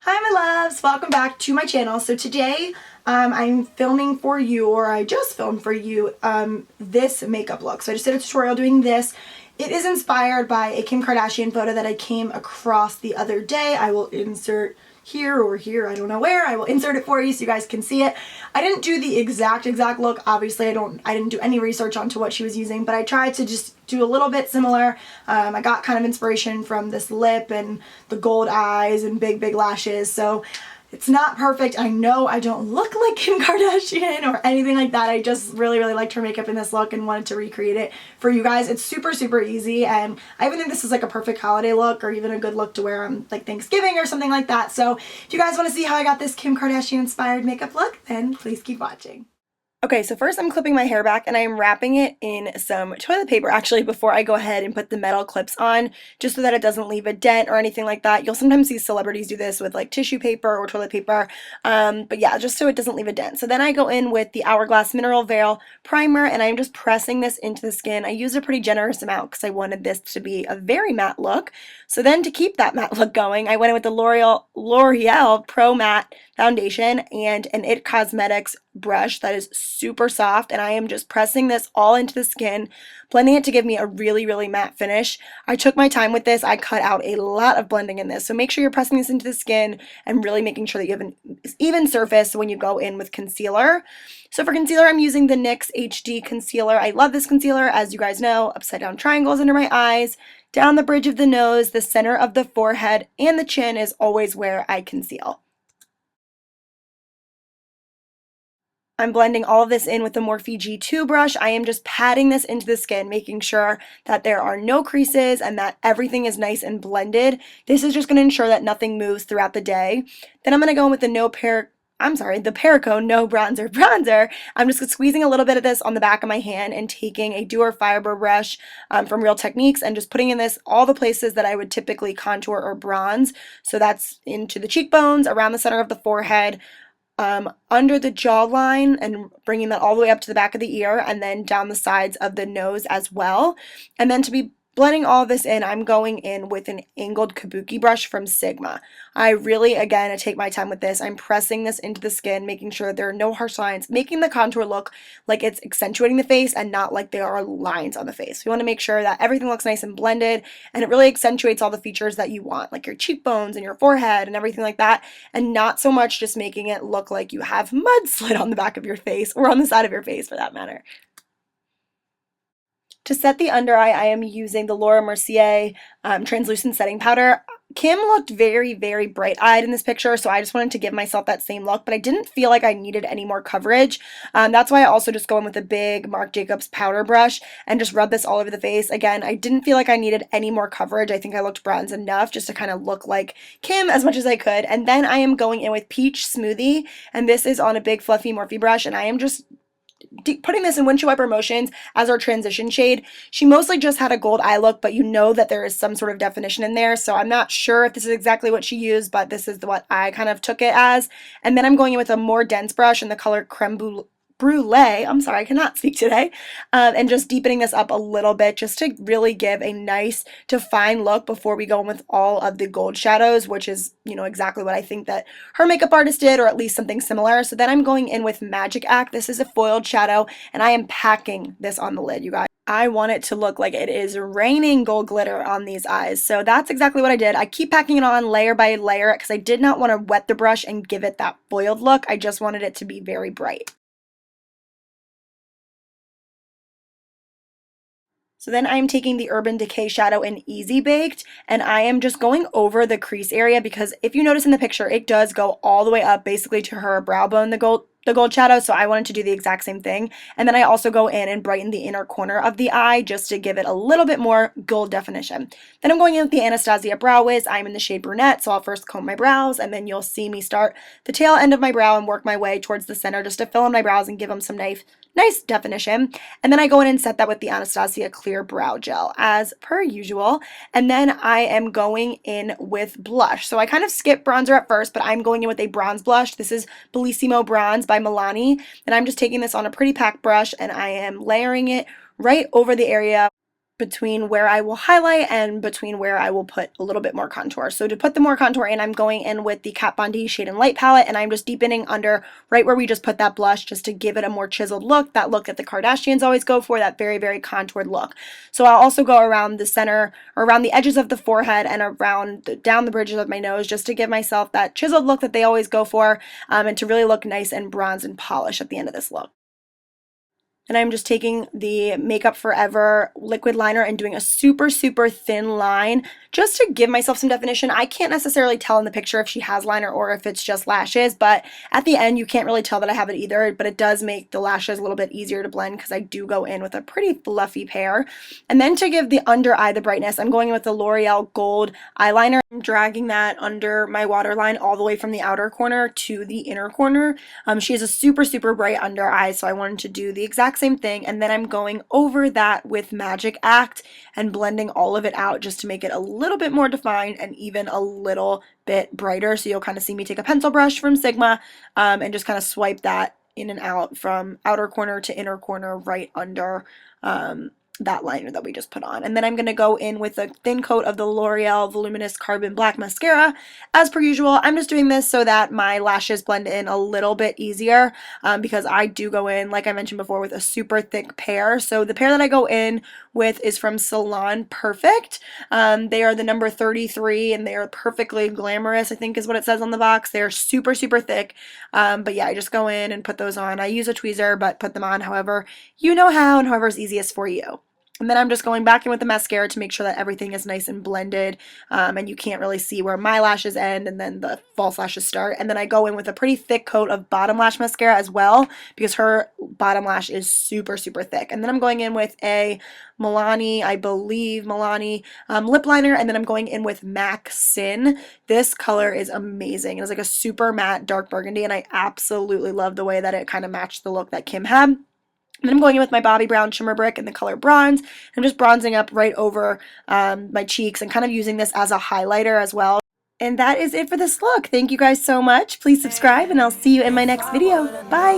Hi my loves, welcome back to my channel. So today I'm filming for you, or I just filmed for you, this makeup look. So I just did a tutorial doing this. It is inspired by a Kim Kardashian photo that I came across the other day. I will insert here or here, I don't know where. I will insert it for you so you guys can see it. I didn't do the exact look. Obviously I didn't do any research onto what she was using, but I tried to just do a little bit similar. I got kind of inspiration from this lip and the gold eyes and big lashes. So it's not perfect. I know I don't look like Kim Kardashian or anything like that. I just really liked her makeup in this look and wanted to recreate it for you guys. It's super easy, and I even think this is like a perfect holiday look, or even a good look to wear on like Thanksgiving or something like that. So if you guys want to see how I got this Kim Kardashian inspired makeup look, then please keep watching. Okay, so first I'm clipping my hair back and I'm wrapping it in some toilet paper actually before I go ahead and put the metal clips on, just so that it doesn't leave a dent or anything like that. You'll sometimes see celebrities do this with like tissue paper or toilet paper, but yeah, just so it doesn't leave a dent. So then I go in with the Hourglass Mineral Veil Primer and I'm just pressing this into the skin. I used a pretty generous amount because I wanted this to be a very matte look. So then to keep that matte look going, I went in with the L'Oreal Pro Matte Foundation and an It Cosmetics brush that is super soft, and I am just pressing this all into the skin, blending it to give me a really matte finish. I took my time with this. I cut out a lot of blending in this, so make sure you're pressing this into the skin and really making sure that you have an even surface when you go in with concealer. So for concealer, I'm using the NYX HD concealer. I love this concealer. As you guys know, upside down triangles under my eyes, down the bridge of the nose, the center of the forehead, and the chin is always where I conceal. I'm blending all of this in with the Morphe G2 brush. I am just patting this into the skin, making sure that there are no creases and that everything is nice and blended. This is just going to ensure that nothing moves throughout the day. Then I'm going to go in with the the Perricone No Bronzer. I'm just squeezing a little bit of this on the back of my hand and taking a Duo Fiber brush from Real Techniques and just putting in this all the places that I would typically contour or bronze. So that's into the cheekbones, around the center of the forehead, under the jawline, and bringing that all the way up to the back of the ear, and then down the sides of the nose as well. And then to be blending all this in, I'm going in with an angled kabuki brush from Sigma. I really, again, I take my time with this. I'm pressing this into the skin, making sure there are no harsh lines, making the contour look like it's accentuating the face and not like there are lines on the face. We want to make sure that everything looks nice and blended, and it really accentuates all the features that you want, like your cheekbones and your forehead and everything like that, and not so much just making it look like you have mud slid on the back of your face, or on the side of your face for that matter. To set the under eye, I am using the Laura Mercier translucent setting powder. Kim looked very bright-eyed in this picture, so I just wanted to give myself that same look, but I didn't feel like I needed any more coverage. That's why I also just go in with a big Marc Jacobs powder brush and just rub this all over the face. Again, I didn't feel like I needed any more coverage. I think I looked bronze enough just to kind of look like Kim as much as I could. And then I am going in with Peach Smoothie, and this is on a big fluffy Morphe brush, and I am just putting this in windshield wiper motions as our transition shade. She mostly just had a gold eye look, but you know that there is some sort of definition in there, so I'm not sure if this is exactly what she used, but this is what I kind of took it as. And then I'm going in with a more dense brush in the color Creme Brulee, I'm sorry, I cannot speak today, and just deepening this up a little bit just to really give a nice defined look before we go in with all of the gold shadows, which is, you know, exactly what I think that her makeup artist did, or at least something similar. So then I'm going in with Magic Act. This is a foiled shadow, and I am packing this on the lid, you guys. I want it to look like it is raining gold glitter on these eyes. So that's exactly what I did. I keep packing it on layer by layer because I did not want to wet the brush and give it that foiled look. I just wanted it to be very bright. So then I'm taking the Urban Decay shadow in Easy Baked, and I am just going over the crease area, because if you notice in the picture, it does go all the way up basically to her brow bone, the gold shadow, so I wanted to do the exact same thing. And then I also go in and brighten the inner corner of the eye just to give it a little bit more gold definition. Then I'm going in with the Anastasia Brow Wiz. I'm in the shade Brunette, so I'll first comb my brows, and then you'll see me start the tail end of my brow and work my way towards the center just to fill in my brows and give them some nice definition. And then I go in and set that with the Anastasia Clear Brow Gel as per usual. And then I am going in with blush. So I kind of skip bronzer at first, but I'm going in with a bronze blush. This is Bellissimo Bronze by Milani. And I'm just taking this on a pretty packed brush, and I am layering it right over the area between where I will highlight and between where I will put a little bit more contour. So to put the more contour in, I'm going in with the Kat Von D Shade and Light palette, and I'm just deepening under right where we just put that blush, just to give it a more chiseled look, that look that the Kardashians always go for, that very, very contoured look. So I'll also go around the center, or around the edges of the forehead and around down the bridges of my nose, just to give myself that chiseled look that they always go for, and to really look nice and bronze and polished at the end of this look. And I'm just taking the Makeup Forever liquid liner and doing a super, super thin line just to give myself some definition. I can't necessarily tell in the picture if she has liner or if it's just lashes, but at the end you can't really tell that I have it either, but it does make the lashes a little bit easier to blend because I do go in with a pretty fluffy pair. And then to give the under eye the brightness, I'm going in with the L'Oreal Gold eyeliner. I'm dragging that under my waterline all the way from the outer corner to the inner corner. She has a super, super bright under eye, so I wanted to do the exact same thing, and then I'm going over that with Magic Act and blending all of it out just to make it a little bit more defined and even a little bit brighter. So you'll kind of see me take a pencil brush from Sigma and just kind of swipe that in and out from outer corner to inner corner right under that liner that we just put on. And then I'm going to go in with a thin coat of the L'Oreal Voluminous Carbon Black Mascara. As per usual, I'm just doing this so that my lashes blend in a little bit easier because I do go in, like I mentioned before, with a super thick pair. So the pair that I go in with is from Salon Perfect. They are the number 33 and they are perfectly glamorous, I think is what it says on the box. They're super, super thick. But yeah, I just go in and put those on. I use a tweezer, but put them on however you know how and however is easiest for you. And then I'm just going back in with the mascara to make sure that everything is nice and blended, and you can't really see where my lashes end and then the false lashes start. And then I go in with a pretty thick coat of bottom lash mascara as well because her bottom lash is super, super thick. And then I'm going in with a Milani, I believe Milani lip liner, and then I'm going in with MAC Sin. This color is amazing. It's like a super matte dark burgundy, and I absolutely love the way that it kind of matched the look that Kim had. And then I'm going in with my Bobbi Brown Shimmer Brick in the color Bronze. I'm just bronzing up right over my cheeks and kind of using this as a highlighter as well. And that is it for this look. Thank you guys so much. Please subscribe and I'll see you in my next video. Bye!